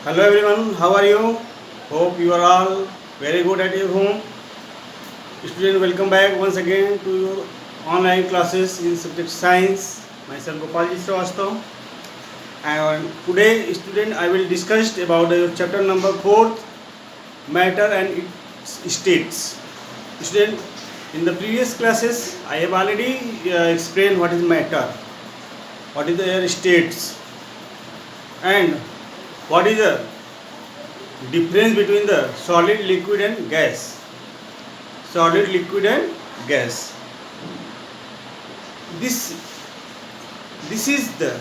Hello everyone, how are you? Hope you are all very good at your home. Student, welcome back once again to your online classes in subject science. Myself Gopalji Srivastava. And today, student, I will discuss about the chapter number 4, matter and its states. Student, in the previous classes, I have already explained what is matter, what is their states, and what is the difference between the solid, liquid and gas. Solid, liquid and gas. This this is the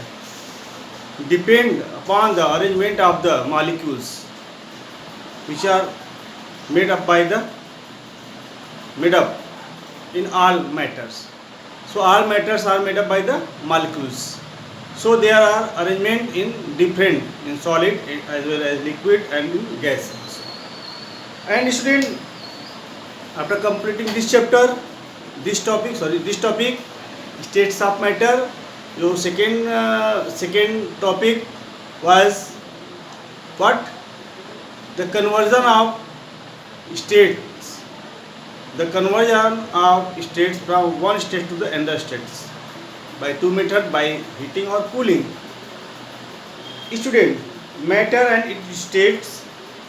depend upon the arrangement of the molecules which are made up by the made up in all matters. So all matters are made up by the molecules. So there are arrangement in different in solid as well as liquid and in gas also. And student, after completing this chapter, this topic, states of matter. Your second topic was what? The conversion of states. The conversion of states from one state to the another states by two methods, by heating or cooling. Student, matter and its states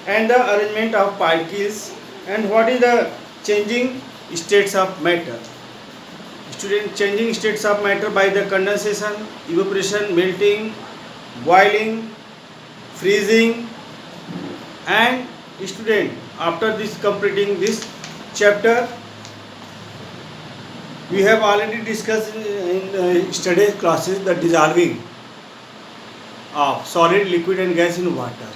and the arrangement of particles, and what is the changing states of matter. Student, changing states of matter by the condensation, evaporation, melting, boiling, freezing. And student, after this completing this chapter, we have already discussed in study classes the dissolving of solid, liquid and gas in water.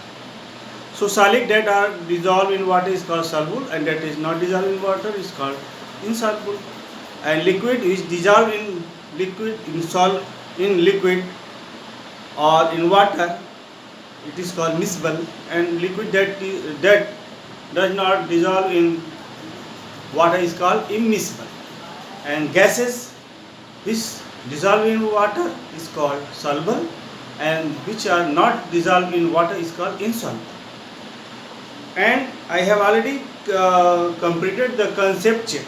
So solid that are dissolved in water is called soluble, and that is not dissolved in water is called insoluble. And liquid is dissolved in liquid in liquid or in water, it is called miscible. And liquid that does not dissolve in water is called immiscible. And gases which dissolve in water is called soluble, and which are not dissolved in water is called insoluble. And I have already completed the concept check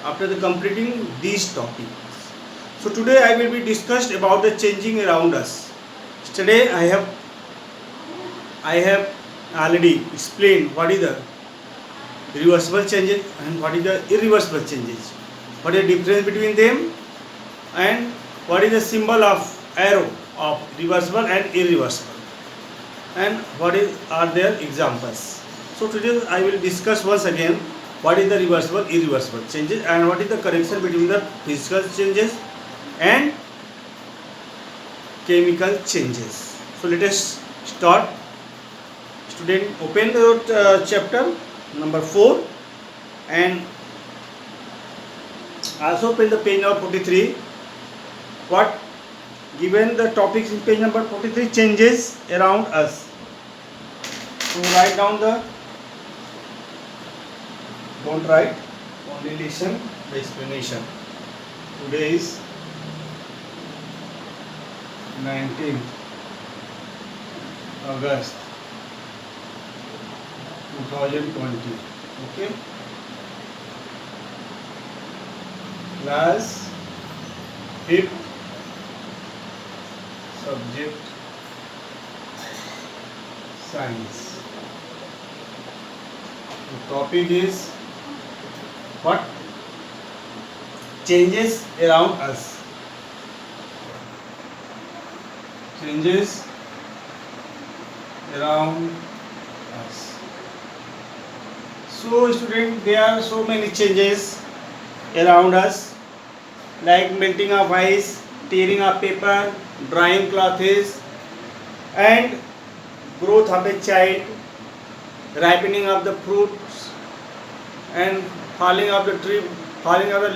after the completing these topics. So today I will be discussed about the changing around us. Today I have already explained what is the reversible changes and what is the irreversible changes, what is the difference between them, and what is the symbol of arrow of reversible and irreversible, and are their examples. So today I will discuss once again what is the reversible, irreversible changes, and what is the connection between the physical changes and chemical changes. So let us start. Student, open the chapter number 4 and also open the page number 43. What given the topics in page number 43, changes around us. So write down don't write, only listen the explanation. Today is 19th August 2020. Okay. Class 5th, subject science. The topic is what? Changes around us. Changes around us. So student, there are so many changes around us, like melting of ice, tearing of paper, drying clothes, and growth of a child, ripening of the fruits, and falling of the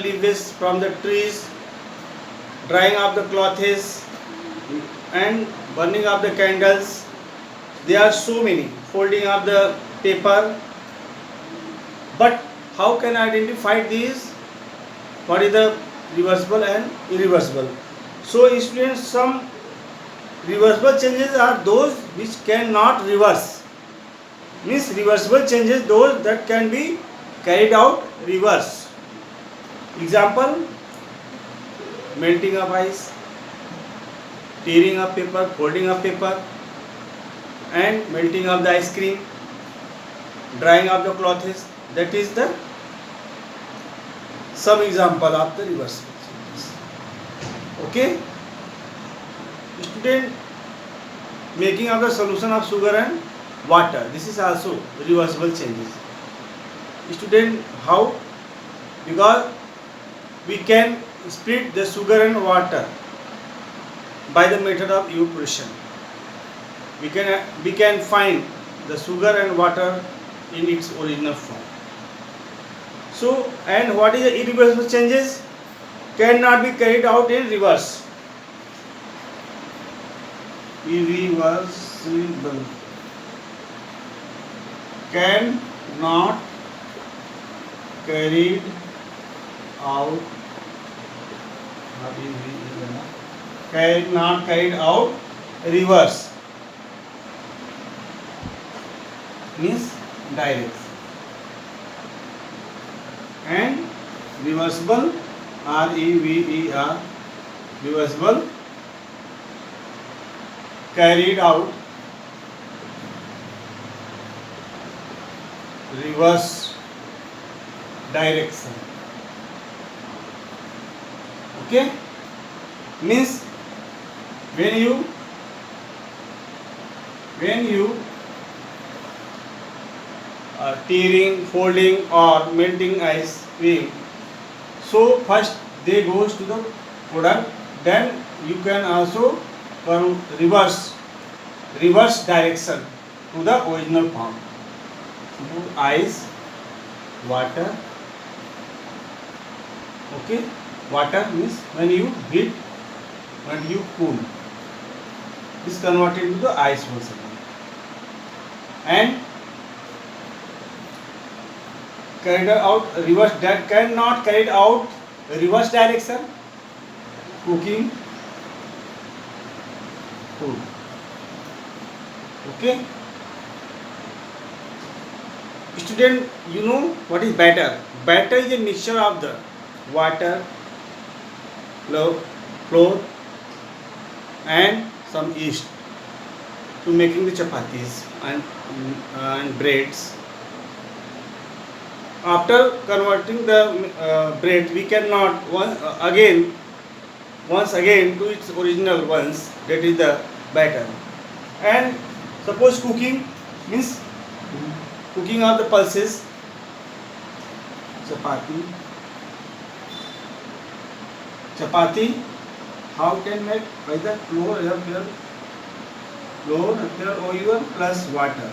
leaves from the trees, drying of the clothes, and burning of the candles. There are so many, folding of the paper. But how can I identify these? What is the reversible and irreversible? So students, some Reversible changes are those which cannot reverse. Means reversible changes those that can be carried out reverse. Example: melting of ice, tearing of paper, folding of paper, and melting of the ice cream, drying of the clothes. That is the some example of the reversible changes. Okay, student, making of the solution of sugar and water. This is also reversible changes. Student, how? Because we can split the sugar and water by the method of evaporation. We can find the sugar and water in its original form. So, and what is the irreversible changes? Cannot be carried out in reverse. Irreversible cannot carried out, cannot carried out reverse, means direct, and reversible, REVER, reversible, carried out reverse direction. Okay, means when you are tearing, folding or melting ice cream, so first they goes to the product, then you can also reverse direction to the original form. So, ice, water. Okay, water means when you heat, when you cool, is converted into the ice once again, and carried out reverse, that cannot carried out reverse direction. Cooking food. Okay, student, you know what is batter? Batter is a mixture of the water, flour and some yeast to making the chapatis and breads. After converting the bread, we cannot once again to its original ones, that is the batter. And suppose cooking means cooking of the pulses, chapati, how can make? By the flour or even plus water.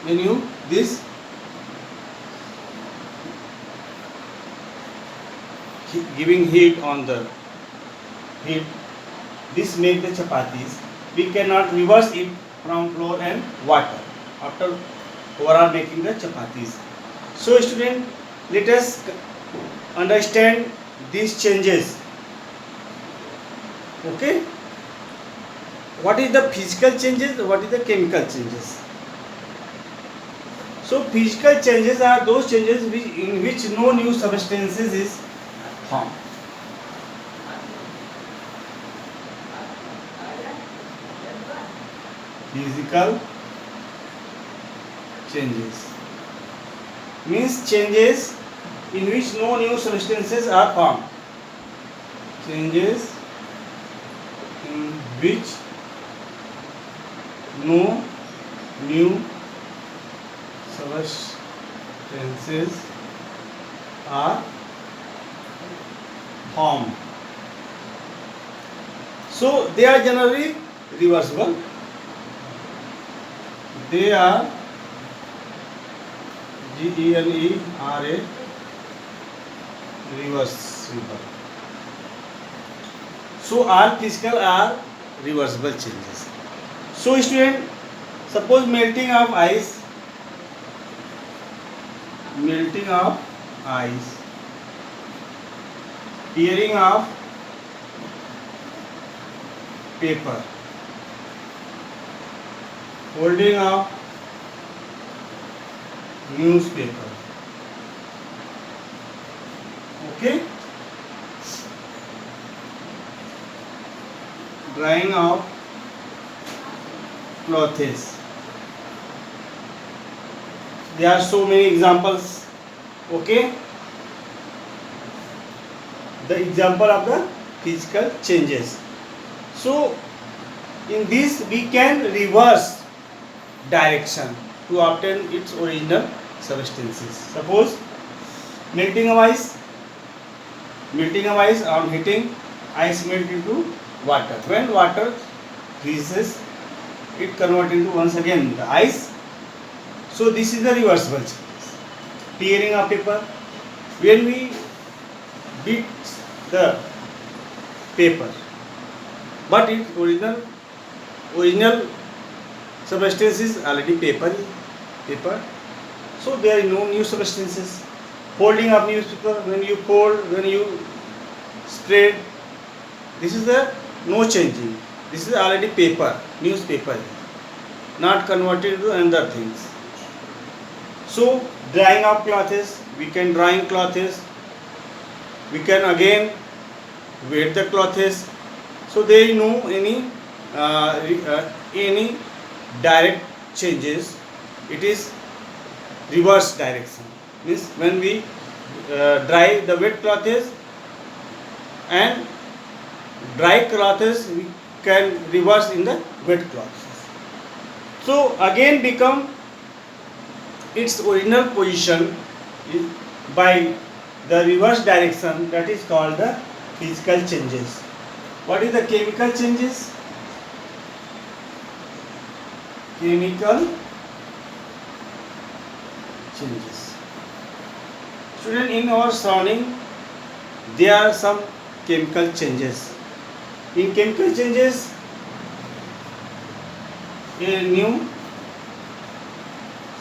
When you this giving heat on the heat, this make the chapatis. We cannot reverse it from flour and water after overall making the chapatis. So student, let us understand these changes. Okay, what is the physical changes, what is the chemical changes? So physical changes are those changes in which no new substances is formed. Physical changes means changes in which no new substances are formed. Changes in which no new substances are formed. So they are generally reversible. They are GENERA reversible. So all physical are reversible changes. So student, suppose melting of ice, tearing of paper, folding of newspaper. Okay, drying of clothes. There are so many examples. Okay, the example of the physical changes. So in this we can reverse direction to obtain its original substances. Suppose melting of ice, on heating, ice melt into water. When water freezes, it convert into once again the ice. So this is the reversible changes. Tearing of paper, when we beat the paper, but its original substance is already paper. So there is no new substances. Folding of newspaper, when you fold, when you spread, this is the no changing. This is already paper, newspaper, not converted to another things. So drying of clothes, we can drying clothes, we can again wet the clothes. So there is no any direct changes. It is reverse direction. Means when we dry the wet clothes and dry clothes, we can reverse in the wet clothes. So again become its original position by the reverse direction. That is called the physical changes. What is the chemical changes? Chemical changes. Student, in our surrounding there are some chemical changes. In chemical changes, a new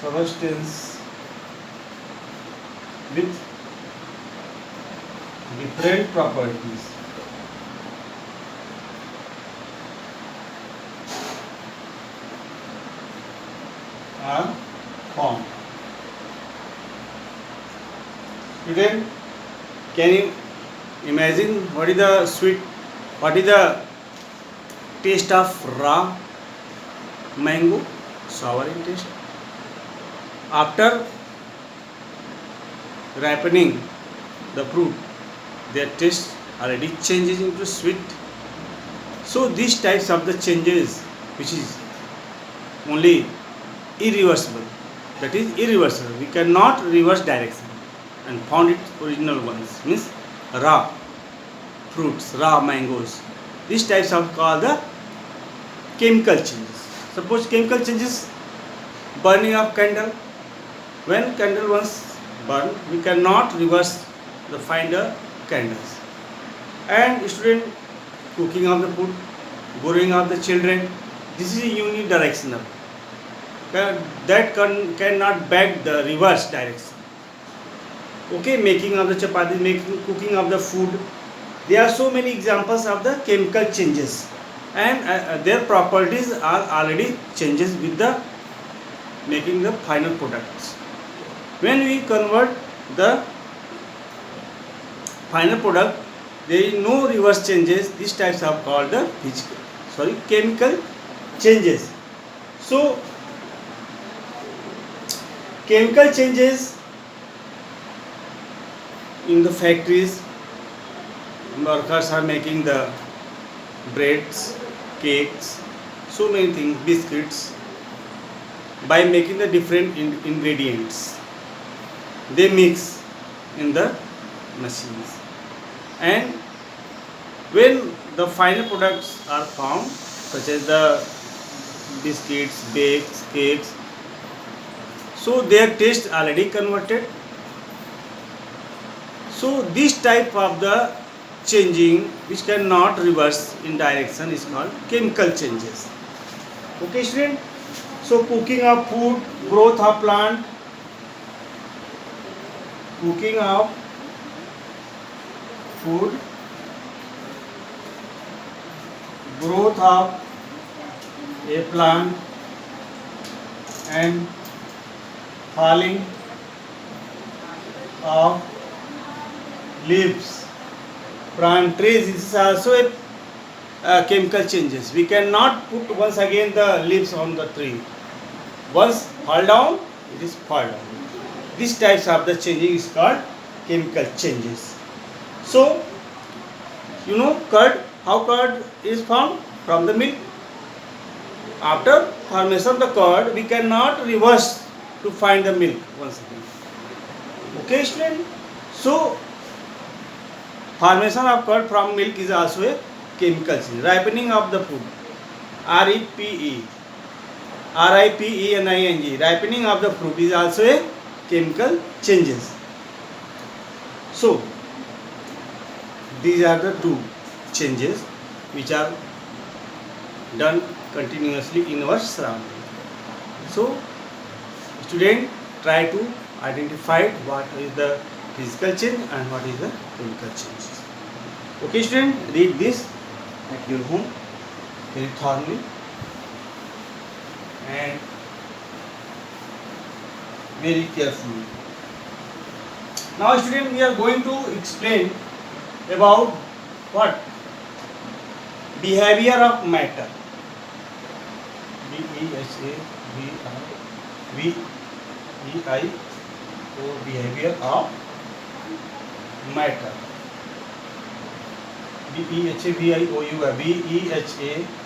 substance with different properties are formed. Student, can you imagine what is the taste of raw mango? Sour in taste. After ripening the fruit, their taste already changes into sweet. So these types of the changes, which is only irreversible, that is irreversible, we cannot reverse direction and found its original ones, means raw fruits, raw mangoes. These types are called the chemical changes. Suppose chemical changes, burning of candle. When candle once burn, we cannot reverse the finder candles. And student, cooking of the food, growing of the children, this is a unidirectional. That cannot back the reverse direction. Okay, making of the chapati, cooking of the food. There are so many examples of the chemical changes, and their properties are already changes with the making the final products. When we convert the final product, there is no reverse changes. These types are called the chemical changes. So chemical changes in the factories, workers are making the breads, cakes, so many things, biscuits, by making the different ingredients. They mix in the machines, and when the final products are found, such as the biscuits, bakes, cakes, so their taste already converted. So this type of the changing which cannot reverse in direction is called chemical changes. Okay, student. So cooking of food, growth of plant, cooking of food, growth of a plant and falling of leaves from trees is also a chemical changes. We cannot put once again the leaves on the tree. Once fall down, it is fall down. These types of the changing is called chemical changes. So, you know curd, how curd is formed? From the milk. After formation of the curd, we cannot reverse to find the milk once again. Okay, student? So, formation of curd from milk is also a chemical change. Ripening of the food, R-E-P-E, R-I-P-E-N-I-N-G. Ripening of the fruit is also a chemical changes. So, these are the two changes which are done continuously in our surrounding. So, student try to identify what is the physical change and what is the chemical changes. Okay, student, read this at your home very thoroughly and very carefully. Now, student, we are going to explain about what behavior of matter. B-E-H-A-V-I-O, behavior of matter. B-E-H-A-V-I-O-U, B-E-H-A-V-I-O-U,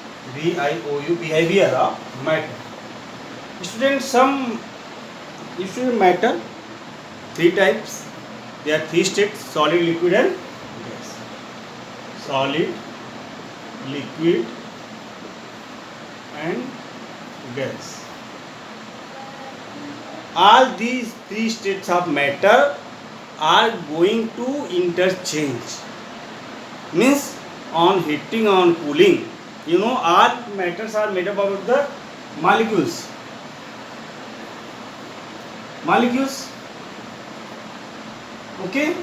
behavior of matter. Students, some matter, three types. There are three states: solid, liquid, and gas. Solid, liquid, and gas. All these three states of matter are going to interchange. Means on heating, on cooling, you know, all matters are made up of the molecules. Okay.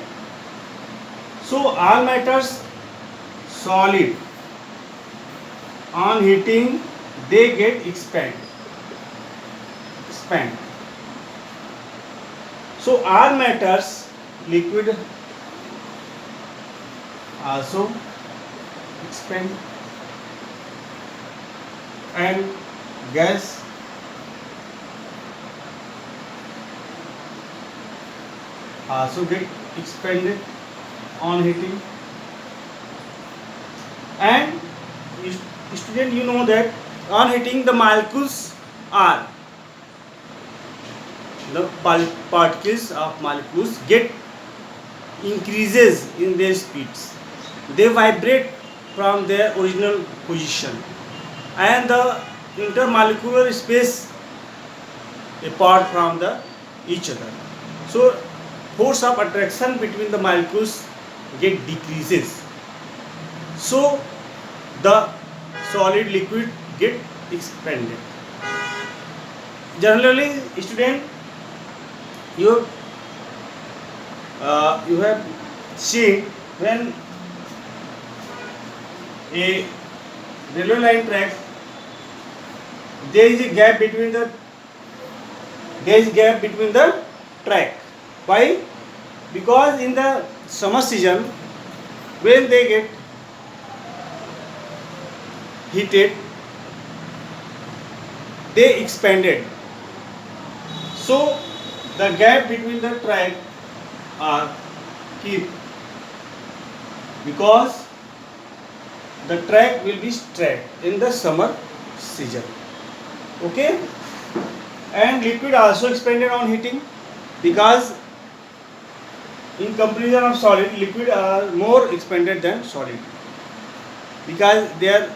So all matters solid, on heating they get expand. So all matters liquid also expand and gas also get expanded on heating. And student, you know that on heating the molecules are the particles of molecules get increases in their speeds. They vibrate from their original position and the intermolecular space apart from the each other. So force of attraction between the molecules get decreases. So the solid liquid get expanded. Generally, student, you have seen when a railway line track, there is a gap between the track. Why? Because in the summer season, when they get heated, they expanded. So the gap between the track are keep, because the track will be straight in the summer season. Okay, and liquid also expanded on heating, because in comparison of solid, liquid are more expanded than solid, because their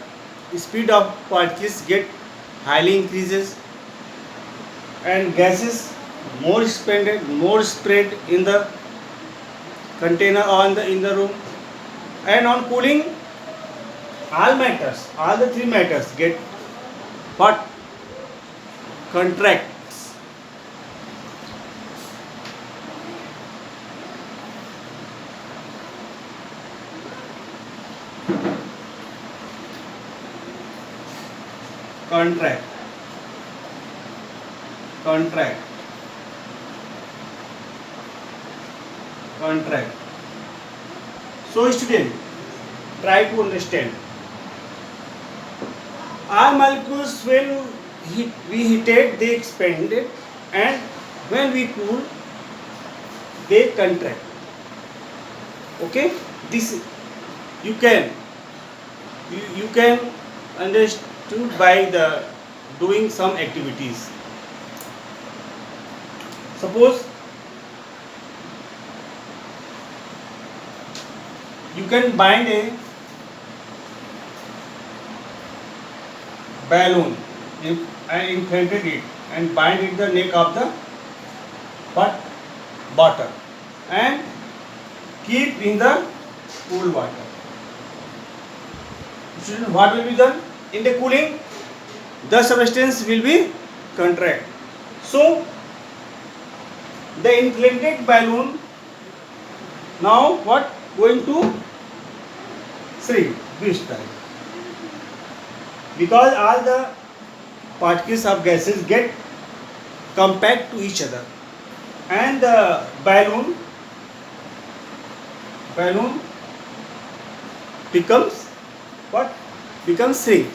speed of particles get highly increases and gases more expanded, more spread in the container or in the room. And on cooling, all the three matters get what? Contracts. contract, contract, contract. So student, try to understand. Our molecules, when we heated, they expanded, and when we cool, they contract. Okay, this you can you can understood by the doing some activities. Suppose you can bind a balloon and inflated it and bind it the neck of the bottle and keep in the cool water. Student, what will be done in the cooling? The substance will be contract. So the inflated balloon now what going to shrink this time, because all the particles of gases get compact to each other, and the balloon becomes what? Becomes shrink.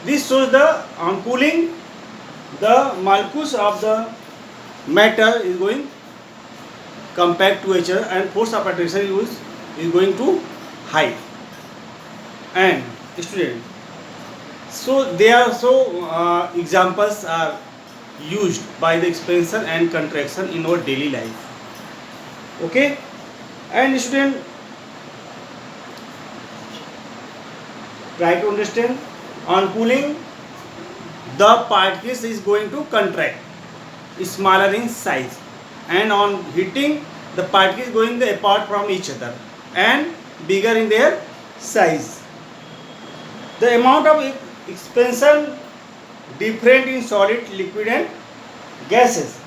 This shows the on cooling the molecules of the matter is going compact to each other and force of attraction is going to high. And student, so there are examples are used by the expansion and contraction in our daily life. Okay, and student, try to understand. On cooling, the particles is going to contract, smaller in size, and on heating, the particles going apart from each other and bigger in their size. The amount of expansion different in solid, liquid, and gases.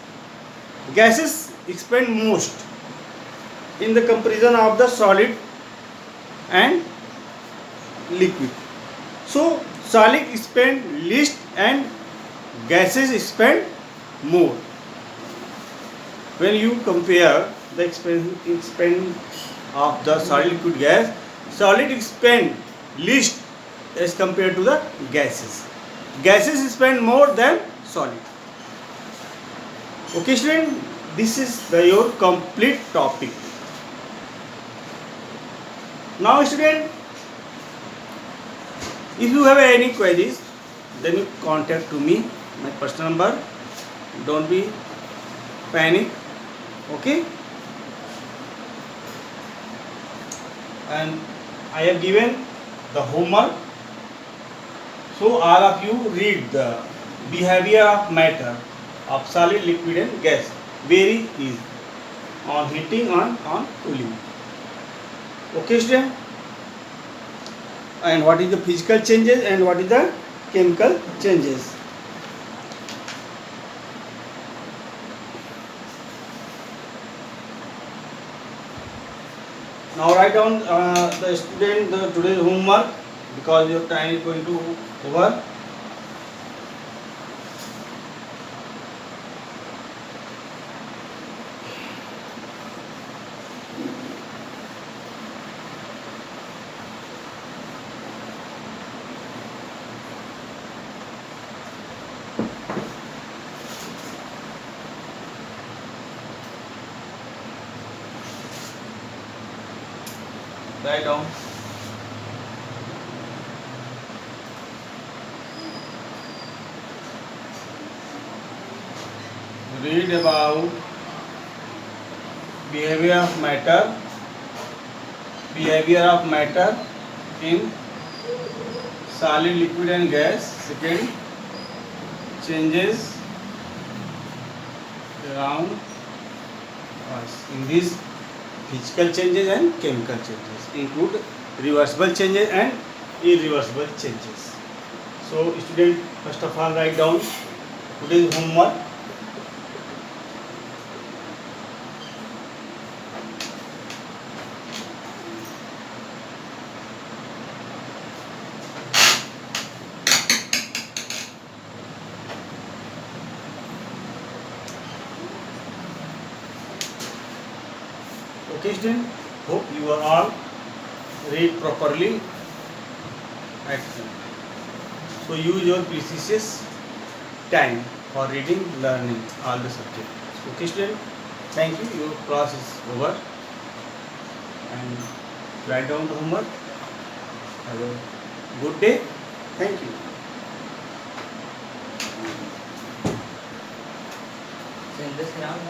Gases expand most in the comparison of the solid and liquid. So solid expand least and gases expand more. When you compare the expand of the solid, liquid, gas, solid expand least as compared to the gases. Gases expand more than solid. Okay student, this is your complete topic. Now student, if you have any queries, then you contact to me, my personal number. Don't be panic. Okay, and I have given the homework, so all of you read the behavior of matter of solid, liquid, and gas. Very easy on heating and on cooling. Okay student, and what is the physical changes and what is the chemical changes. Now write down the student today's homework, because your time is going to over. Write down. Read about behavior of matter in solid, liquid, and gas. Second, changes around us. In these, physical changes and chemical changes include reversible changes and irreversible changes. So student, first of all write down today's homework. Okay student, hope you are all read properly. Excellent. So use your precious time for reading, learning all the subjects. Okay student, thank you. Your class is over and write down the homework. Have a good day. Thank you. So in this round,